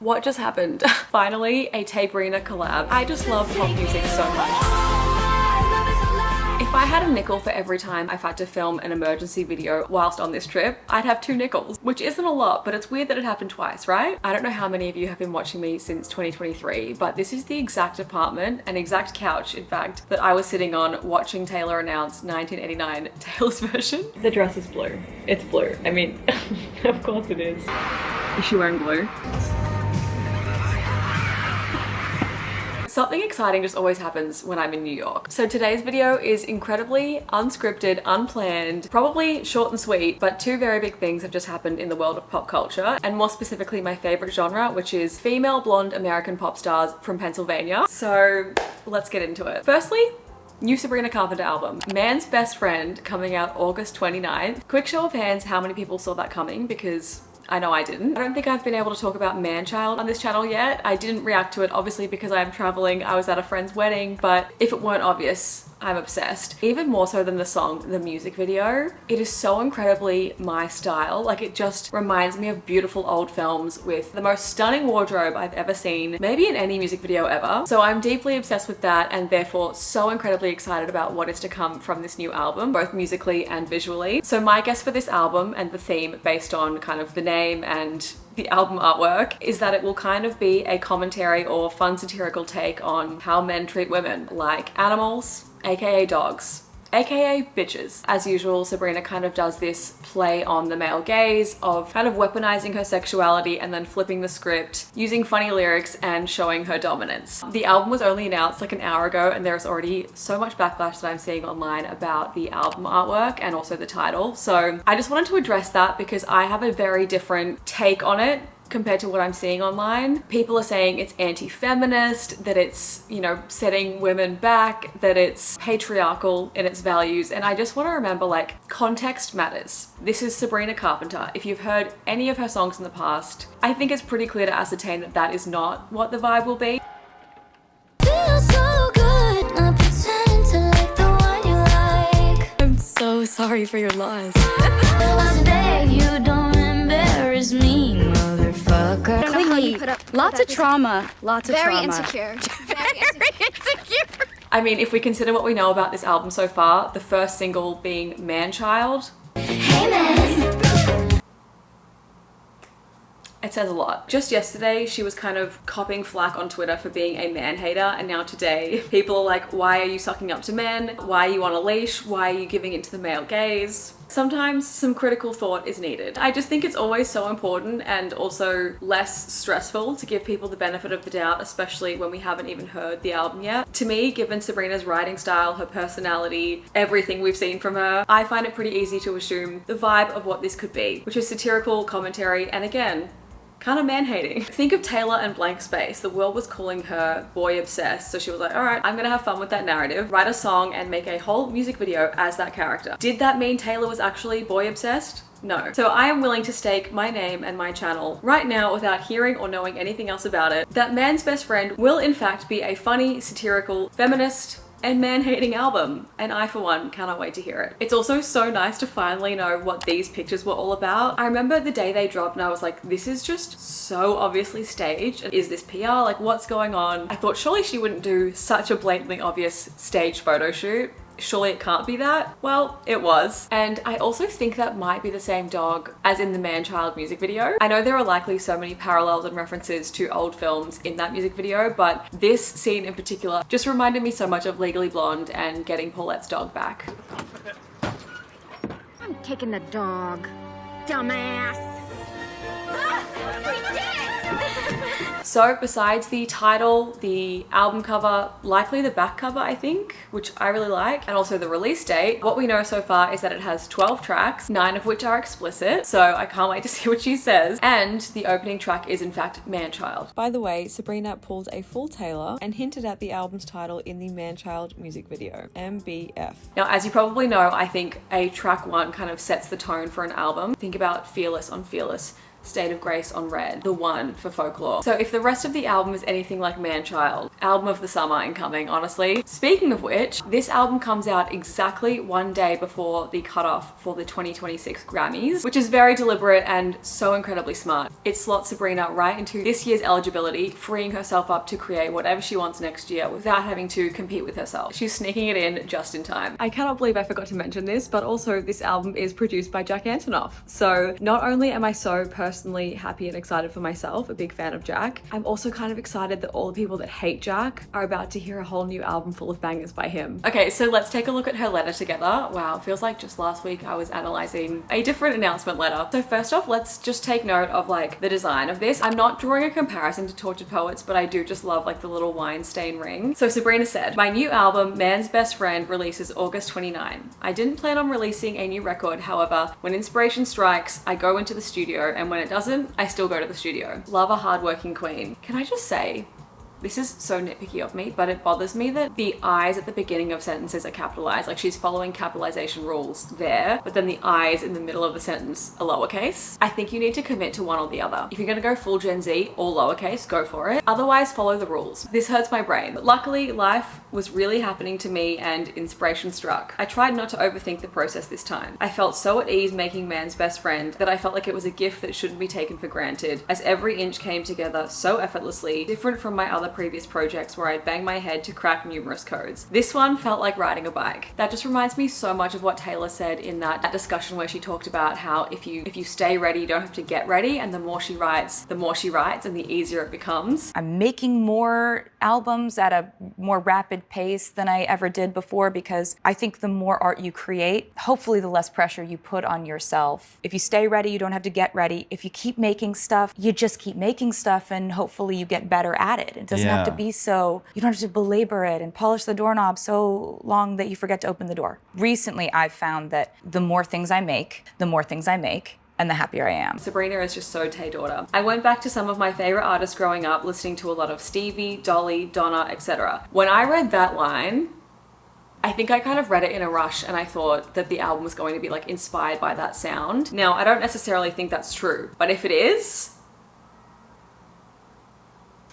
What just happened? Finally, a Tabrina collab. I just love pop music so much. If I had a nickel for every time I've had to film an emergency video whilst on this trip, I'd have 2 nickels, which isn't a lot, but it's weird that it happened twice, right? I don't know how many of you have been watching me since 2023, but this is the exact apartment, an exact couch, in fact, that I was sitting on watching Taylor announce 1989 Taylor's version. The dress is blue. It's blue. I mean, of course it is. Is she wearing blue? Something exciting just always happens when I'm in New York. So today's video is incredibly unscripted, unplanned, probably short and sweet, but 2 very big things have just happened in the world of pop culture, and more specifically my favorite genre, which is female blonde American pop stars from Pennsylvania. So let's get into it. Firstly, new Sabrina Carpenter album, Man's Best Friend, coming out August 29th. Quick show of hands, how many people saw that coming? Because I know I didn't. I don't think I've been able to talk about Manchild on this channel yet. I didn't react to it, obviously, because I'm traveling. I was at a friend's wedding, but if it weren't obvious, I'm obsessed. Even more so than the song, the music video. It is so incredibly my style. Like, it just reminds me of beautiful old films with the most stunning wardrobe I've ever seen, maybe in any music video ever. So I'm deeply obsessed with that, and therefore so incredibly excited about what is to come from this new album, both musically and visually. So my guess for this album and the theme based on kind of the name and the album artwork is that it will kind of be a commentary or fun satirical take on how men treat women, like animals, aka dogs, aka bitches. As usual, Sabrina kind of does this play on the male gaze of kind of weaponizing her sexuality and then flipping the script, using funny lyrics and showing her dominance. The album was only announced like an hour ago, and there's already so much backlash that I'm seeing online about the album artwork and also the title. So I just wanted to address that because I have a very different take on it compared to what I'm seeing online. People are saying it's anti-feminist, that it's, you know, setting women back, that it's patriarchal in its values, and I just want to remember, like, context matters. This is Sabrina Carpenter. If you've heard any of her songs in the past, I think it's pretty clear to ascertain that that is not what the vibe will be. I'm so sorry for your loss. You don't embarrass me, motherfucker. Clingy, lots of trauma, lots of Very trauma. insecure. Very insecure. I mean, if we consider what we know about this album so far, the first single being Manchild, Hey man. it says a lot. Just yesterday, she was kind of copping flack on Twitter for being a man hater, and now today, people are like, why are you sucking up to men? Why are you on a leash? Why are you giving into the male gaze? Sometimes some critical thought is needed. I just think it's always so important and also less stressful to give people the benefit of the doubt, especially when we haven't even heard the album yet. To me, given Sabrina's writing style, her personality, everything we've seen from her, I find it pretty easy to assume the vibe of what this could be, which is satirical commentary and, again, kind of man-hating. Think of Taylor and Blank Space. The world was calling her boy obsessed, so she was like, all right, I'm gonna have fun with that narrative, write a song and make a whole music video as that character. Did that mean Taylor was actually boy obsessed? No. So I am willing to stake my name and my channel right now, without hearing or knowing anything else about it, that Man's Best Friend will in fact be a funny, satirical, feminist, and man-hating album, and I for one cannot wait to hear it. It's also so nice to finally know what these pictures were all about. I remember the day they dropped and I was like, this is just so obviously staged. Is this PR? Like, what's going on? I thought surely she wouldn't do such a blatantly obvious staged photo shoot. Surely it can't be that. Well, it was. And I also think that might be the same dog as in the Manchild music video. I know there are likely so many parallels and references to old films in that music video, but this scene in particular just reminded me so much of Legally Blonde and getting Paulette's dog back. I'm taking the dog, dumbass. So besides the title, the album cover, likely the back cover I think, which I really like, and also the release date, what we know so far is that it has 12 tracks, 9 of which are explicit, so I can't wait to see what she says, and the opening track is in fact Manchild. By the way, Sabrina pulled a full Taylor and hinted at the album's title in the Manchild music video, MBF. Now, as you probably know, I think a track 1 kind of sets the tone for an album. Think about Fearless on Fearless. State of Grace on Red, the one for Folklore. So if the rest of the album is anything like Manchild, album of the summer incoming, honestly. Speaking of which, this album comes out exactly one day before the cutoff for the 2026 Grammys, which is very deliberate and so incredibly smart. It slots Sabrina right into this year's eligibility, freeing herself up to create whatever she wants next year without having to compete with herself. She's sneaking it in just in time. I cannot believe I forgot to mention this, but also this album is produced by Jack Antonoff. So not only am I so personally happy and excited for myself, a big fan of Jack, I'm also kind of excited that all the people that hate Jack are about to hear a whole new album full of bangers by him. Okay, so let's take a look at her letter together. Wow, feels like just last week I was analyzing a different announcement letter. So first off, let's just take note of like the design of this. I'm not drawing a comparison to Tortured Poets, but I do just love like the little wine stain ring. So Sabrina said, my new album, Man's Best Friend, releases August 29. I didn't plan on releasing a new record. However, when inspiration strikes, I go into the studio, and when it doesn't, I still go to the studio. Love a hardworking queen. Can I just say, this is so nitpicky of me, but it bothers me that the I's at the beginning of sentences are capitalized. Like she's following capitalization rules there, but then the I's in the middle of the sentence are lowercase. I think you need to commit to one or the other. If you're gonna go full Gen Z, all lowercase, go for it. Otherwise, follow the rules. This hurts my brain. But luckily, life was really happening to me and inspiration struck. I tried not to overthink the process this time. I felt so at ease making Man's Best Friend that I felt like it was a gift that shouldn't be taken for granted, as every inch came together so effortlessly, different from my other previous projects where I'd bang my head to crack numerous codes. This one felt like riding a bike. That just reminds me so much of what Taylor said in that discussion where she talked about how if you stay ready, you don't have to get ready, and the more she writes and the easier it becomes. I'm making more albums at a more rapid pace than I ever did before because I think the more art you create, hopefully the less pressure you put on yourself. If you stay ready, you don't have to get ready. If you keep making stuff, you just keep making stuff and hopefully you get better at it. It doesn't have to be so, you don't have to belabor it and polish the doorknob so long that you forget to open the door. Recently, I've found that the more things I make, and the happier I am. Sabrina is just so Tay daughter. I went back to some of my favorite artists growing up, listening to a lot of Stevie, Dolly, Donna, etc. When I read that line, I think I kind of read it in a rush and I thought that the album was going to be like inspired by that sound. Now, I don't necessarily think that's true, but if it is,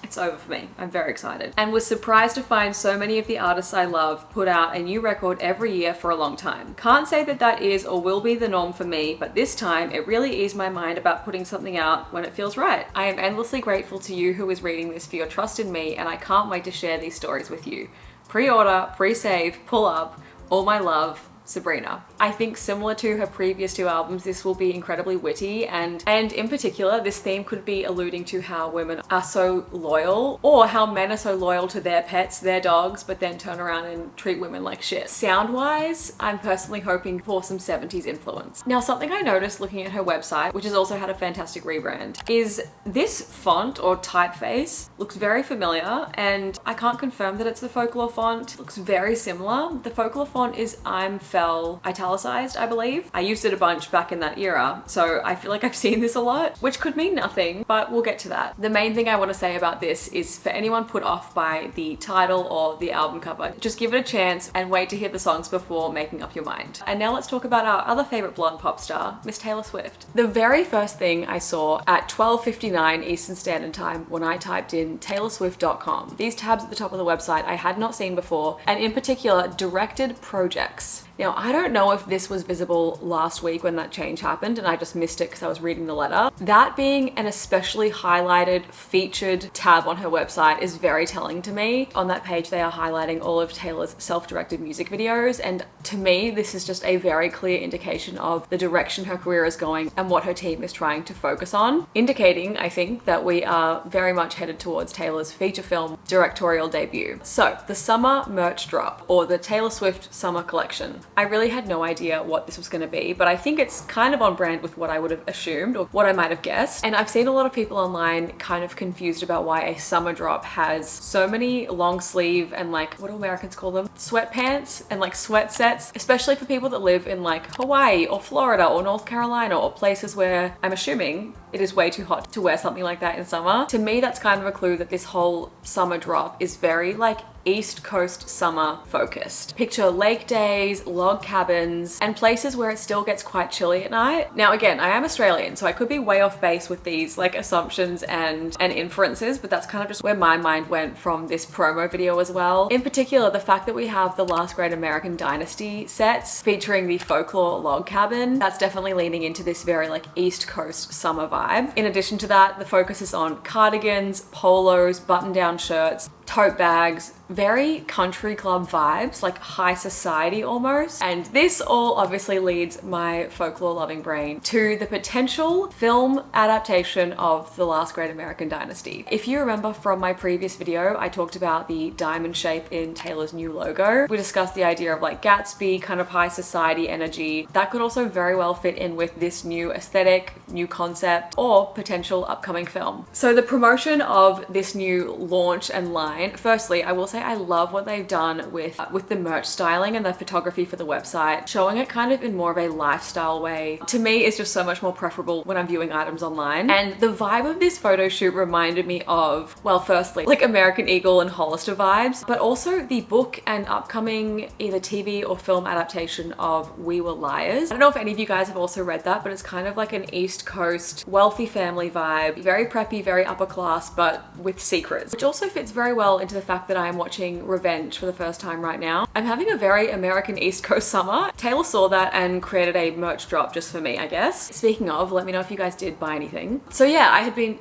it's over for me. I'm very excited. And was surprised to find so many of the artists I love put out a new record every year for a long time. Can't say that that is or will be the norm for me, but this time it really eased my mind about putting something out when it feels right. I am endlessly grateful to you who is reading this for your trust in me, and I can't wait to share these stories with you. Pre-order, pre-save, pull up, all my love, Sabrina. I think similar to her previous two albums, this will be incredibly witty and in particular, this theme could be alluding to how women are so loyal or how men are so loyal to their pets, their dogs, but then turn around and treat women like shit. Sound-wise, I'm personally hoping for some 70s influence. Now, something I noticed looking at her website, which has also had a fantastic rebrand, is this font or typeface looks very familiar, and I can't confirm that it's the Folklore font. It looks very similar. The Folklore font is I'm Fell italicized, I believe. I used it a bunch back in that era, so I feel like I've seen this a lot, which could mean nothing, but we'll get to that. The main thing I want to say about this is for anyone put off by the title or the album cover, just give it a chance and wait to hear the songs before making up your mind. And now let's talk about our other favorite blonde pop star, Miss Taylor Swift. The very first thing I saw at 12:59 Eastern Standard Time when I typed in taylorswift.com, these tabs at the top of the website I had not seen before, and in particular, directed projects. Now, I don't know if this was visible last week when that change happened and I just missed it because I was reading the letter. That being an especially highlighted, featured tab on her website is very telling to me. On that page, they are highlighting all of Taylor's self-directed music videos, and to me, this is just a very clear indication of the direction her career is going and what her team is trying to focus on, indicating, I think, that we are very much headed towards Taylor's feature film directorial debut. So, the summer merch drop, or the Taylor Swift summer collection. I really had no idea what this was going to be, but I think it's kind of on brand with what I would have assumed or what I might have guessed. And I've seen a lot of people online kind of confused about why a summer drop has so many long sleeve and like, what do Americans call them? Sweatpants and like sweat sets, especially for people that live in like Hawaii or Florida or North Carolina or places where I'm assuming it is way too hot to wear something like that in summer. To me, that's kind of a clue that this whole summer drop is very like East Coast summer focused. Picture lake days, log cabins, and places where it still gets quite chilly at night. Now again, I am Australian, so I could be way off base with these like assumptions and inferences, but that's kind of just where my mind went from this promo video as well. In particular, the fact that we have the Last Great American Dynasty sets featuring the folklore log cabin, that's definitely leaning into this very like East Coast summer vibe. In addition to that, the focus is on cardigans, polos, button-down shirts, tote bags, very country club vibes, like high society almost. And this all obviously leads my folklore loving brain to the potential film adaptation of The Last Great American Dynasty. If you remember from my previous video, I talked about the diamond shape in Taylor's new logo. We discussed the idea of like Gatsby, kind of high society energy. That could also very well fit in with this new aesthetic, new concept, or potential upcoming film. So the promotion of this new launch and line, firstly, I will say I love what they've done with the merch styling and the photography for the website, showing it kind of in more of a lifestyle way. To me, it's just so much more preferable when I'm viewing items online. And the vibe of this photo shoot reminded me of, well, firstly, like American Eagle and Hollister vibes, but also the book and upcoming either TV or film adaptation of We Were Liars. I don't know if any of you guys have also read that, but it's kind of like an East Coast wealthy family vibe, very preppy, very upper class, but with secrets, which also fits very well into the fact that I am watching Revenge for the first time right now. I'm having a very American East Coast summer. Taylor saw that and created a merch drop just for me, I guess. Speaking of, let me know if you guys did buy anything. So yeah, I had been,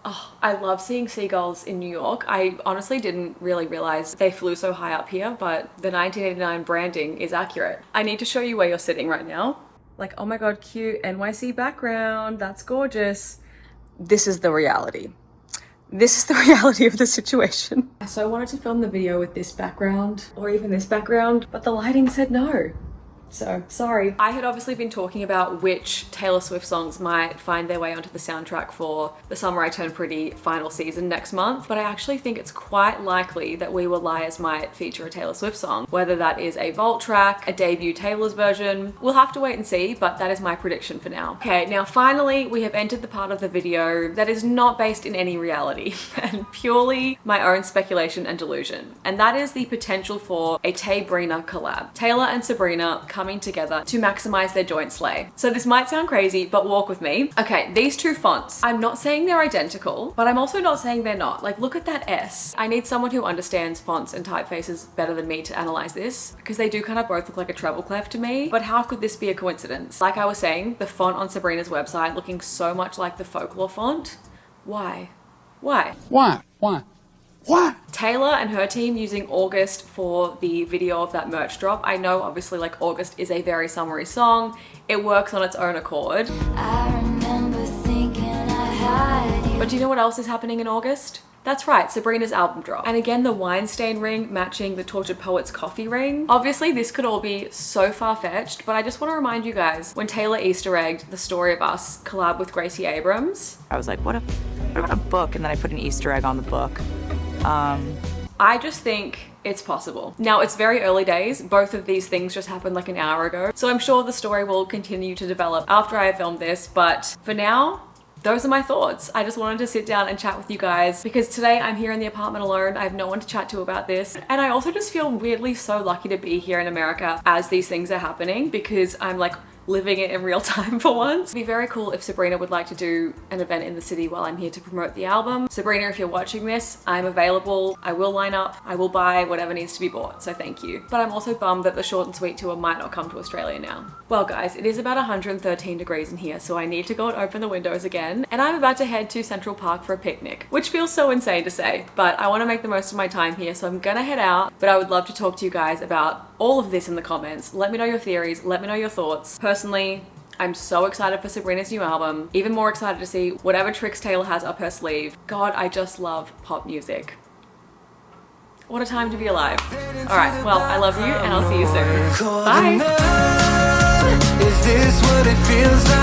oh, I love seeing seagulls in New York. I honestly didn't really realize they flew so high up here, but the 1989 branding is accurate. I need to show you where you're sitting right now. Like, oh my God, cute NYC background. That's gorgeous. This is the reality. This is the reality of the situation. I so wanted to film the video with this background or even this background, but the lighting said no. So sorry. I had obviously been talking about which Taylor Swift songs might find their way onto the soundtrack for The Summer I Turned Pretty final season next month, but I actually think it's quite likely that We Were Liars might feature a Taylor Swift song, whether that is a vault track, a debut Taylor's version. We'll have to wait and see, but that is my prediction for now. Okay, now finally we have entered the part of the video that is not based in any reality and purely my own speculation and delusion, and that is the potential for a Tabrina collab. Taylor and Sabrina coming together to maximize their joint slay. So this might sound crazy, but walk with me. Okay, these two fonts, I'm not saying they're identical, but I'm also not saying they're not. Like, look at that S. I need someone who understands fonts and typefaces better than me to analyze this, because they do kind of both look like a treble clef to me. But how could this be a coincidence? Like I was saying, the font on Sabrina's website looking so much like the folklore font. Why? Why? Why? Why? What? Taylor and her team using August for the video of that merch drop. I know obviously like August is a very summery song. It works on its own accord. I remember thinking I had you. But do you know what else is happening in August? That's right, Sabrina's album drop. And again, the wine stain ring matching the Tortured Poets coffee ring. Obviously, this could all be so far-fetched, but I just want to remind you guys, when Taylor Easter egged The Story of Us collab with Gracie Abrams, I was like, what about a book? And then I put an Easter egg on the book. I just think it's possible. Now, it's very early days. Both of these things just happened like an hour ago. So I'm sure the story will continue to develop after I filmed this, but for now, those are my thoughts. I just wanted to sit down and chat with you guys because today I'm here in the apartment alone. I have no one to chat to about this. And I also just feel weirdly so lucky to be here in America as these things are happening because I'm like living it in real time for once. It'd be very cool if Sabrina would like to do an event in the city while I'm here to promote the album. Sabrina, if you're watching this, I'm available. I will line up. I will buy whatever needs to be bought, so thank you. But I'm also bummed that the Short and Sweet tour might not come to Australia now. Well guys, it is about 113 degrees in here, so I need to go and open the windows again. And I'm about to head to Central Park for a picnic, which feels so insane to say, but I want to make the most of my time here, so I'm gonna head out. But I would love to talk to you guys about all of this in the comments. Let me know your theories, let me know your thoughts. Personally, I'm so excited for Sabrina's new album, even more excited to see whatever tricks Taylor has up her sleeve. God, I just love pop music. What a time to be alive. All right, well, I love you and I'll see you soon. Bye. Is this what it feels like?